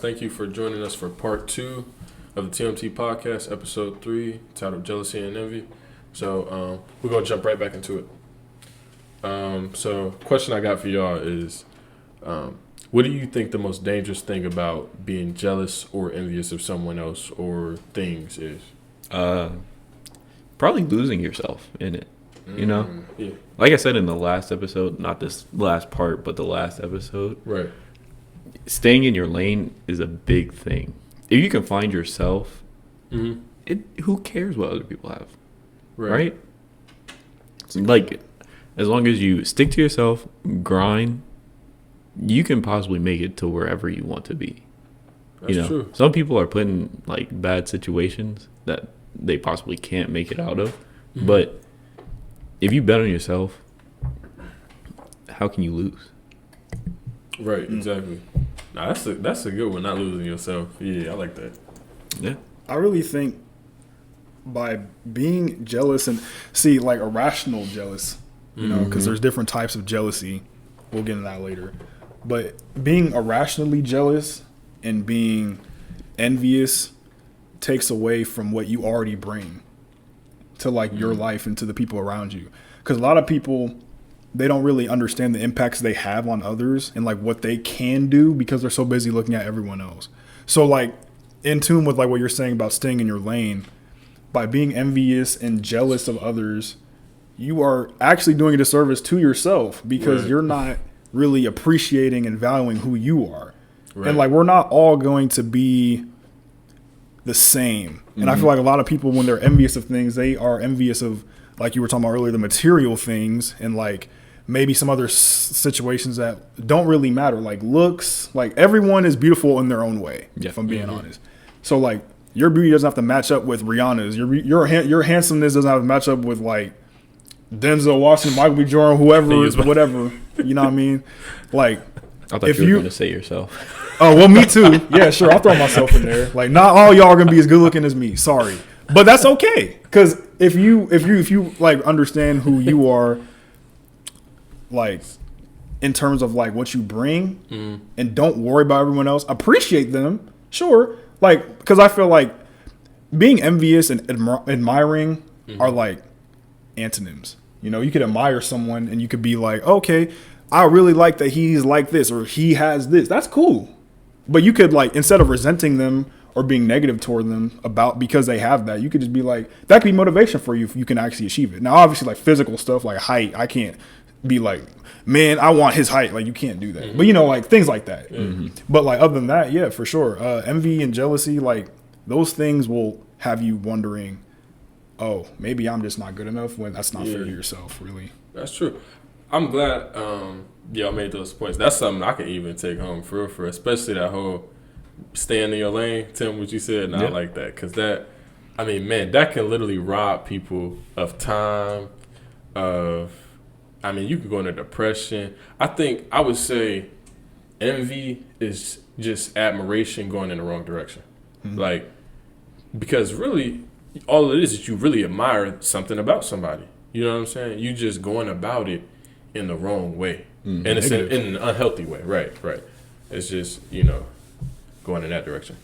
Thank you for joining us for part 2 of the T.M.T. podcast, episode 3, titled Jealousy and Envy. So we're going to jump right back into it. So question I got for y'all is, what do you think the most dangerous thing about being jealous or envious of someone else or things is? Probably losing yourself in it. You know? Yeah. Like I said in the last episode, not this last part, but the last episode. Right. Staying in your lane is a big thing. If you can find yourself, who cares what other people have? Right? Like, as long as you stick to yourself, grind, you can possibly make it to wherever you want to be. That's true. Some people are put in like bad situations that they possibly can't make it out of. But if you bet on yourself, how can you lose? Right, exactly. Nah, that's a good one, not losing yourself. Yeah, I like that. Yeah. I really think by being jealous and like irrational jealous, because there's different types of jealousy. We'll get into that later. But being irrationally jealous and being envious takes away from what you already bring to like your life and to the people around you. Because a lot of people, they don't really understand the impacts they have on others and like what they can do because they're so busy looking at everyone else. So like in tune with like what you're saying about staying in your lane, by being envious and jealous of others, you are actually doing a disservice to yourself because you're not really appreciating and valuing who you are. Right. And like, we're not all going to be the same. And I feel like a lot of people, when they're envious of things, they are envious of, like you were talking about earlier, the material things and like maybe some other situations that don't really matter, like looks. Like everyone is beautiful in their own way, if I'm being honest. So like your beauty doesn't have to match up with Rihanna's. Your handsomeness doesn't have to match up with like Denzel Washington, Michael B. Jordan, whoever, whatever. You know what I mean? Like, I thought you were going to say yourself. Oh, well, me too. Yeah, sure. I'll throw myself in there. Like, not all y'all are going to be as good looking as me. Sorry. But that's okay. Because if you like understand who you are, like in terms of like what you bring and don't worry about everyone else, appreciate them. Sure. Like, because I feel like being envious and admiring are like antonyms. You could admire someone and you could be like, okay, I really like that he's like this or he has this. That's cool. But you could like, instead of resenting them or being negative toward them because they have that, you could just be like, that could be motivation for you if you can actually achieve it. Now, obviously like physical stuff like height, I can't be like, man, I want his height. Like you can't do that. But like things like that. But like other than that, yeah, for sure. Envy and jealousy, like those things will have you wondering, oh, maybe I'm just not good enough, when that's not fair to yourself, really. That's true. I'm glad y'all made those points. That's something I can even take home for real, especially that whole staying in your lane. Tim, what you said, I like that. Because that can literally rob people of time, you could go into depression. I would say envy is just admiration going in the wrong direction. Like, because really, all it is you really admire something about somebody. You know what I'm saying? You just going about it in the wrong way. And it's in an unhealthy way. Right. It's just, going in that direction.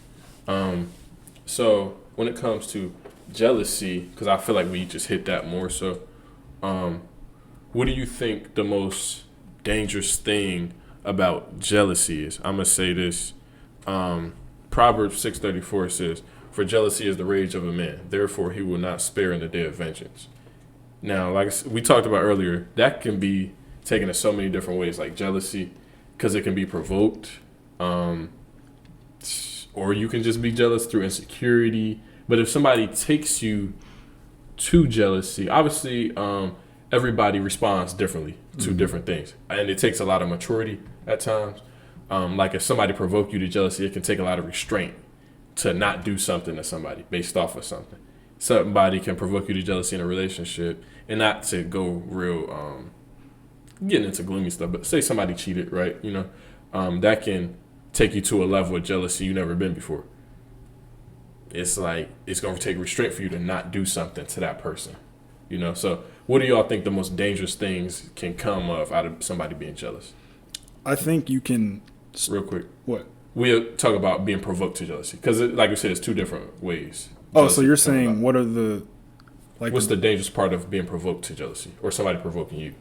So when it comes to jealousy, because I feel like we just hit that more so, what do you think the most dangerous thing about jealousy is? I'm going to say this. Proverbs 6:34 says, "For jealousy is the rage of a man, therefore he will not spare in the day of vengeance." Now, like we talked about earlier, that can be taken in so many different ways, like jealousy, because it can be provoked, or you can just be jealous through insecurity. But if somebody takes you to jealousy, obviously everybody responds differently to different things, and it takes a lot of maturity at times. Like if somebody provoked you to jealousy, it can take a lot of restraint to not do something to somebody based off of something. Somebody can provoke you to jealousy in a relationship, and not to go real getting into gloomy stuff, but say somebody cheated, right? That can take you to a level of jealousy you've never been before. It's like it's going to take restraint for you to not do something to that person. So what do y'all think the most dangerous things can come out of somebody being jealous? I think you can. Real quick. What we'll talk about being provoked to jealousy because, like we said, it's two different ways. Oh, so you're saying what are the what's the dangerous part of being provoked to jealousy or somebody provoking you?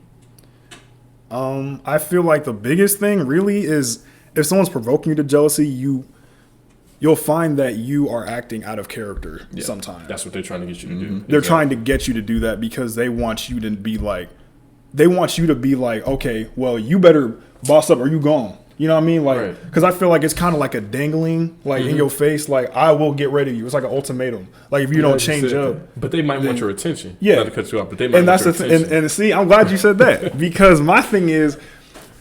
I feel like the biggest thing really is if someone's provoking you to jealousy, you'll find that you are acting out of character sometimes. That's what they're trying to get you to do. They're trying to get you to do that because they want you to be like, okay, well, you better boss up or you gone. You know what I mean? Like, because I feel like it's kind of like a dangling, like in your face, like I will get rid of you. It's like an ultimatum. Like if you don't change up, but they might want your attention. Yeah, not to cut you off, but they might. And want that's your the attention. and see, I'm glad you said that because my thing is,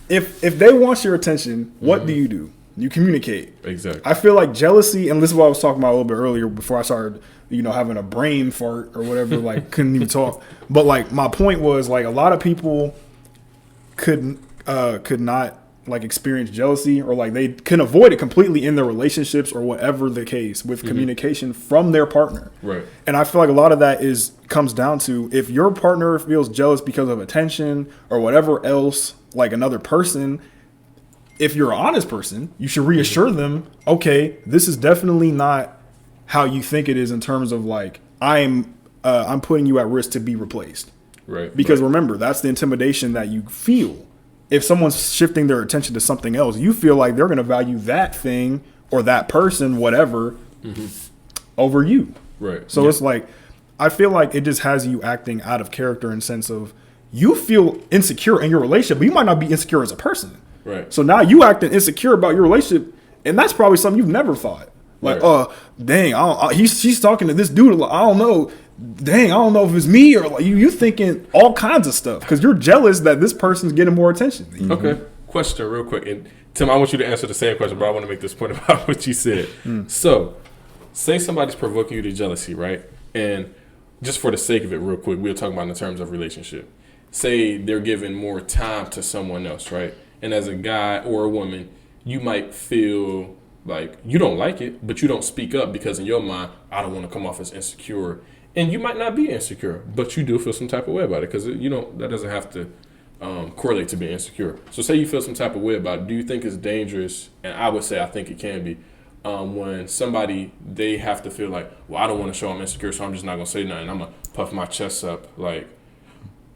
if they want your attention, what do? You communicate. Exactly. I feel like jealousy, and this is what I was talking about a little bit earlier before I started, having a brain fart or whatever, like couldn't even talk. But like my point was like a lot of people could not like experience jealousy or like they can avoid it completely in their relationships or whatever the case with communication from their partner. Right. And I feel like a lot of that comes down to if your partner feels jealous because of attention or whatever else, like another person, if you're an honest person, you should reassure them, okay, this is definitely not how you think it is in terms of like I'm putting you at risk to be replaced. Right. Because remember, that's the intimidation that you feel. If someone's shifting their attention to something else, you feel like they're going to value that thing or that person, whatever, over you. Right. So it's like, I feel like it just has you acting out of character in sense of you feel insecure in your relationship, but you might not be insecure as a person. Right. So now you acting insecure about your relationship, and that's probably something you've never thought. Like, dang, she's talking to this dude. I don't know. Dang, I don't know if it's me or like you thinking all kinds of stuff because you're jealous that this person's getting more attention. Okay. Question real quick. And Tim, I want you to answer the same question, but I want to make this point about what you said. So, say somebody's provoking you to jealousy, right? And just for the sake of it, real quick, we'll talk about in terms of relationship. Say they're giving more time to someone else, right? And as a guy or a woman, you might feel like you don't like it, but you don't speak up because in your mind, I don't want to come off as insecure. And you might not be insecure, but you do feel some type of way about it because that doesn't have to correlate to being insecure. So say you feel some type of way about it. Do you think it's dangerous? And I would say I think it can be when somebody, they have to feel like, well, I don't want to show I'm insecure, so I'm just not going to say nothing. I'm going to puff my chest up like,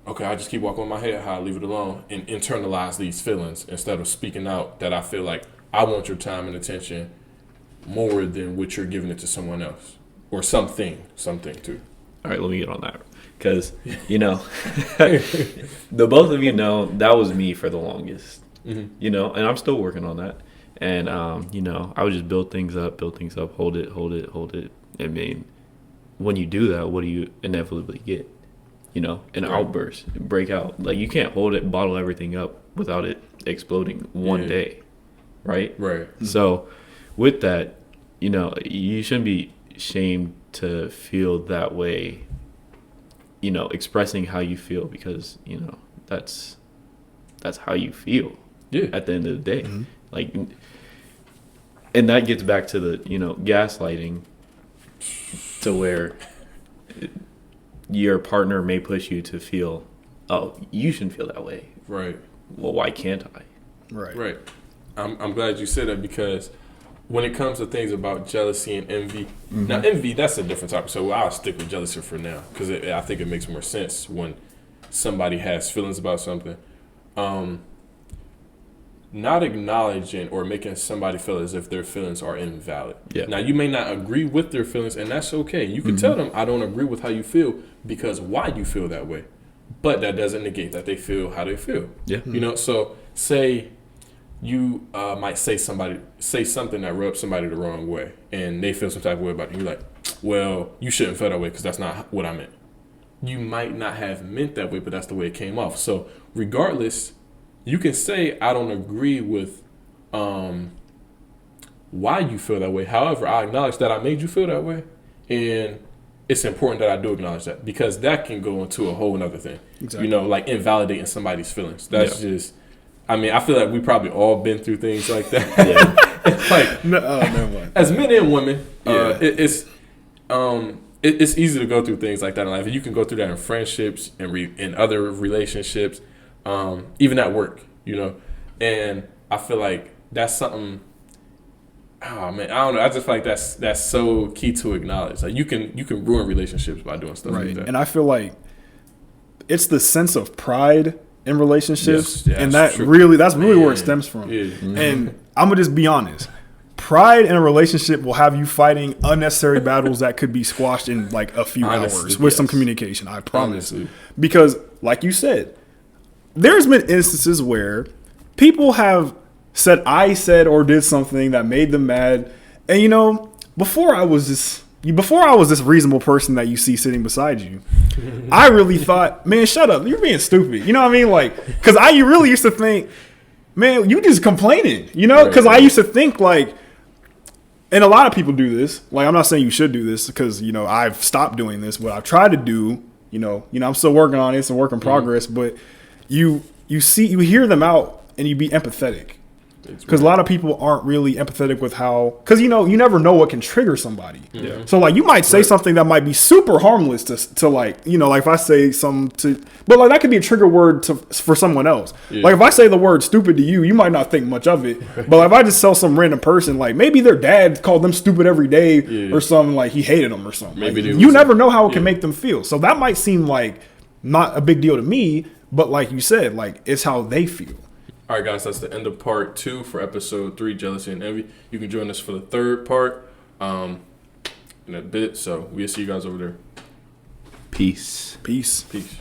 okay, I just keep walking with my head high, leave it alone, and internalize these feelings instead of speaking out that I feel like I want your time and attention more than what you're giving it to someone else or something too. All right, let me get on that because, the both of you know that was me for the longest, and I'm still working on that. And, I would just build things up, hold it. I mean, when you do that, what do you inevitably get? An outburst, break out. Like you can't hold it, bottle everything up without it exploding one day, right? Right. So with that, you shouldn't be shamed to feel that way, expressing how you feel because, that's how you feel at the end of the day. Like, and that gets back to the, gaslighting to where your partner may push you to feel, oh, you shouldn't feel that way. Right. Well, why can't I? Right. I'm glad you said that because when it comes to things about jealousy and envy, now envy, that's a different topic. So I'll stick with jealousy for now because I think it makes more sense when somebody has feelings about something. Not acknowledging or making somebody feel as if their feelings are invalid. Yeah. Now, you may not agree with their feelings, and that's okay. You can tell them, I don't agree with how you feel because why you feel that way. But that doesn't negate that they feel how they feel. Yeah. So say you might say something that rubs somebody the wrong way, and they feel some type of way about it. You're like, well, you shouldn't feel that way because that's not what I meant. You might not have meant that way, but that's the way it came off. So regardless, you can say, I don't agree with why you feel that way. However, I acknowledge that I made you feel that way. And it's important that I do acknowledge that because that can go into a whole other thing. Exactly. Like invalidating somebody's feelings. That's just, I feel like we probably all been through things like that. Like, never mind. As men and women, it's easy to go through things like that in life. And you can go through that in friendships and in other relationships. Even at work, and I feel like that's something Oh man, I don't know. I just feel like that's so key to acknowledge. Like you can ruin relationships by doing stuff like that. And I feel like it's the sense of pride in relationships, and that's really where it stems from. Yeah. And I'm gonna just be honest. Pride in a relationship will have you fighting unnecessary battles that could be squashed in like a few hours with some communication. I promise. Honestly. Because, like you said, there's been instances where people have said I said or did something that made them mad, and before I was this reasonable person that you see sitting beside you, I really thought, man, shut up, you're being stupid. You know what I mean? Like, because you really used to think, man, you just complaining. Because I used to think like. And a lot of people do this. Like, I'm not saying you should do this because, I've stopped doing this. What I've tried to do, I'm still working on it. It's a work in progress. But you hear them out and you be empathetic. Because a lot of people aren't really empathetic with how, because, you never know what can trigger somebody. Yeah. So, like, you might say something that might be super harmless to like, like if I say something to, but like that could be a trigger word for someone else. Yeah. Like if I say the word stupid to you, you might not think much of it. But like, if I just tell some random person, like maybe their dad called them stupid every day or something, like he hated them or something. Maybe like, you never know how it can make them feel. So that might seem like not a big deal to me, but like you said, like it's how they feel. All right, guys, that's the end of part 2 for episode 3, Jealousy and Envy. You can join us for the third part in a bit. So we'll see you guys over there. Peace. Peace. Peace.